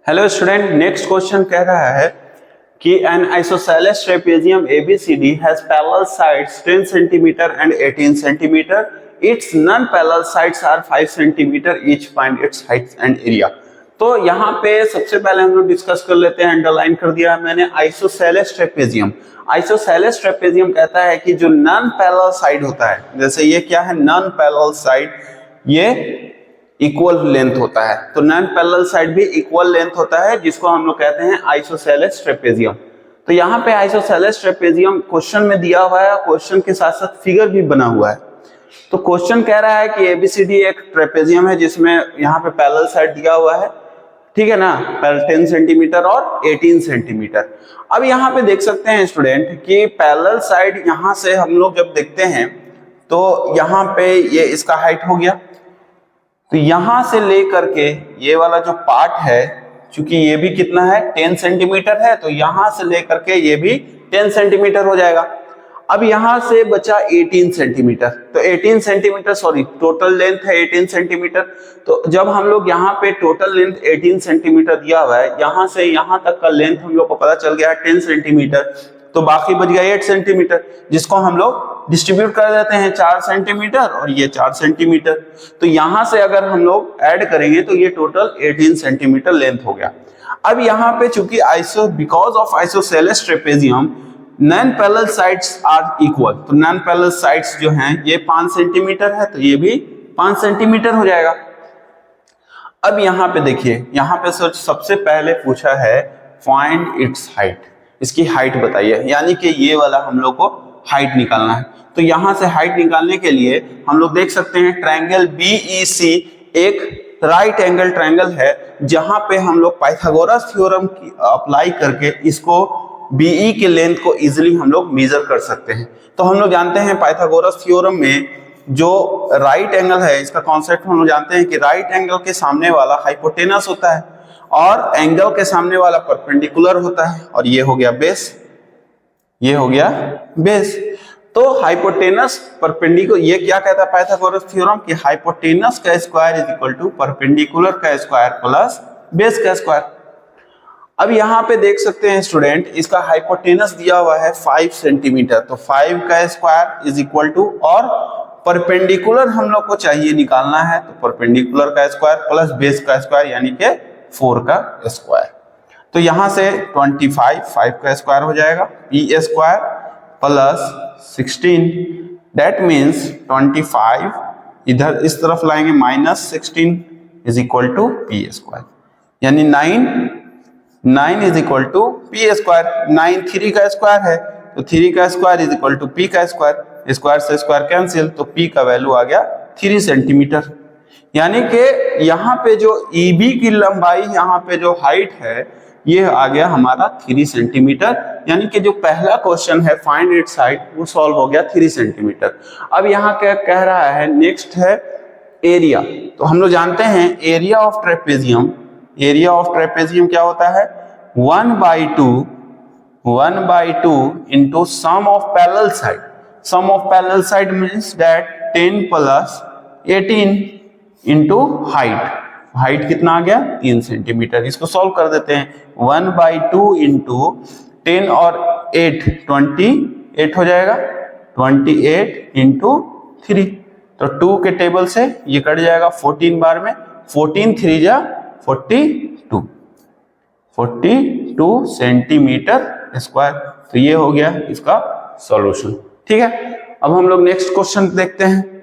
Hello student, next question कह रहा है कि an isosceles trapezium ABCD has parallel sides 10 centimetre and 18 centimetre. Its non parallel sides are 5 centimetre each. Find its height and area. तो यहाँ पे सबसे पहले हम लोग डिस्कस कर लेते हैं. अंडरलाइन कर दिया है मैंने आइसोसेलेस ट्रेपेजियम. आइसोसेलेस ट्रेपेजियम कहता है कि जो नॉन पैरेलल साइड होता है, जैसे ये क्या है, नॉन पैरेलल साइड, ये इक्वल लेंथ होता है. तो नॉन पैरेलल साइड भी इक्वल लेंथ होता है, जिसको हम लोग कहते हैं आइसोसेलेस ट्रेपेजियम. तो यहाँ पे आइसोसेलेस ट्रेपेजियम क्वेश्चन में दिया हुआ है, क्वेश्चन के साथ साथ फिगर भी बना हुआ है. तो क्वेश्चन कह रहा है कि ABCD एक ट्रेपेजियम है जिसमें यहाँ पे पैरेलल साइड दिया हुआ है, ठीक है ना, 10 सेंटीमीटर और 18 सेंटीमीटर. अब यहाँ पे देख सकते हैं स्टूडेंट कि पैरेलल साइड यहाँ से हम लोग जब देखते हैं तो यहाँ पे ये इसका हाइट हो गया. तो यहां से लेकर के ये वाला जो पार्ट है, क्योंकि ये भी कितना है, 10 सेंटीमीटर है, तो यहां से लेकर के ये भी 10 सेंटीमीटर हो जाएगा. अब यहां से बचा 18 सेंटीमीटर. तो 18 सेंटीमीटर, सॉरी, टोटल लेंथ है 18 सेंटीमीटर. तो जब हम लोग यहाँ पे टोटल लेंथ 18 सेंटीमीटर दिया हुआ है, यहां से यहां तक का लेंथ हम लोग को पता चल गया है 10 सेंटीमीटर. तो बाकी बच गया 8 सेंटीमीटर, जिसको हम लोग डिस्ट्रीब्यूट कर देते हैं 4 सेंटीमीटर और ये 4 सेंटीमीटर. तो यहां से अगर हम लोग ऐड करेंगे तो ये टोटल 18 सेंटीमीटर लेंथ हो गया. अब यहाँ पे चूंकि because of isosceles trapezium non parallel sides are equal, तो नॉन पैरेलल साइड्स जो हैं ये 5 सेंटीमीटर है, तो ये भी 5 सेंटीमीटर हो जाएगा. अब यहाँ पे देखिए, यहाँ पे सबसे पहले पूछा है फाइंड इट्स हाइट, इसकी हाइट बताइए, यानी कि ये वाला हम लोग को हाइट निकालना है. तो यहां से हाइट निकालने के लिए हम लोग देख सकते हैं ट्रायंगल BEC एक राइट एंगल ट्रायंगल है, जहां पे हम लोग पाइथागोरस थ्योरम की अप्लाई करके इसको BE के लेंथ को इजीली हम लोग मेजर कर सकते हैं. तो हम लोग जानते हैं पाइथागोरस थ्योरम में जो राइट एंगल है, इसका कॉन्सेप्ट हम लोग जानते हैं कि राइट एंगल के सामने वाला हाइपोटेनस होता है और एंगल के सामने वाला परपेंडिकुलर होता है, और ये हो गया बेस, ये हो गया बेस. तो हाइपोटेनस परपेंडिकुलर, ये क्या कहता है पाइथागोरस थ्योरम कि हाइपोटेनस का square is equal to perpendicular का स्क्वायर प्लस बेस का स्क्वायर. अब यहाँ पे देख सकते हैं स्टूडेंट, इसका हाइपोटेनस दिया हुआ है 5 सेंटीमीटर, तो 5 का स्क्वायर इज इक्वल टू, और परपेंडिकुलर हम लोग को चाहिए निकालना है, तो परपेंडिकुलर का स्क्वायर प्लस बेस का स्क्वायर यानी कि 4 का स्क्वायर. तो यहां से 25 5 का स्क्वायर हो जाएगा, P square plus 16, that means 25 इधर इस तरफ लाएंगे minus 16 is equal to P square, यानी 9 is equal to P square. 9 3 का स्क्वायर है, तो 3 का square is equal to P का स्क्वायर, स्क्वायर से स्क्वायर कैंसिल, तो P का वैल्यू आ गया 3 सेंटीमीटर. यानी कि यहाँ पे जो EB की लंबाई, यहाँ पे जो हाइट है, ये आ गया हमारा 3 सेंटीमीटर. यानी कि जो पहला क्वेश्चन है फाइंड इट्स हाइट, वो सॉल्व हो गया 3 सेंटीमीटर. अब यहाँ क्या कह रहा है, नेक्स्ट है एरिया. तो हम लोग जानते हैं area of trapezium, area of trapezium क्या होता है, 1/2 into sum of parallel side. Sum of parallel side means that 10 plus 18 into height. Height कितना आ गया, 3 सेंटीमीटर. इसको सॉल्व कर देते हैं, 1/2 इंटू 10 और 8 28 हो जाएगा, 28 इंटू 3. तो 2 के टेबल से ये कट जाएगा 14 बार में, 14 3 जा 42 सेंटीमीटर स्क्वायर. तो ये हो गया इसका सॉल्यूशन. ठीक है, अब हम लोग नेक्स्ट क्वेश्चन देखते हैं.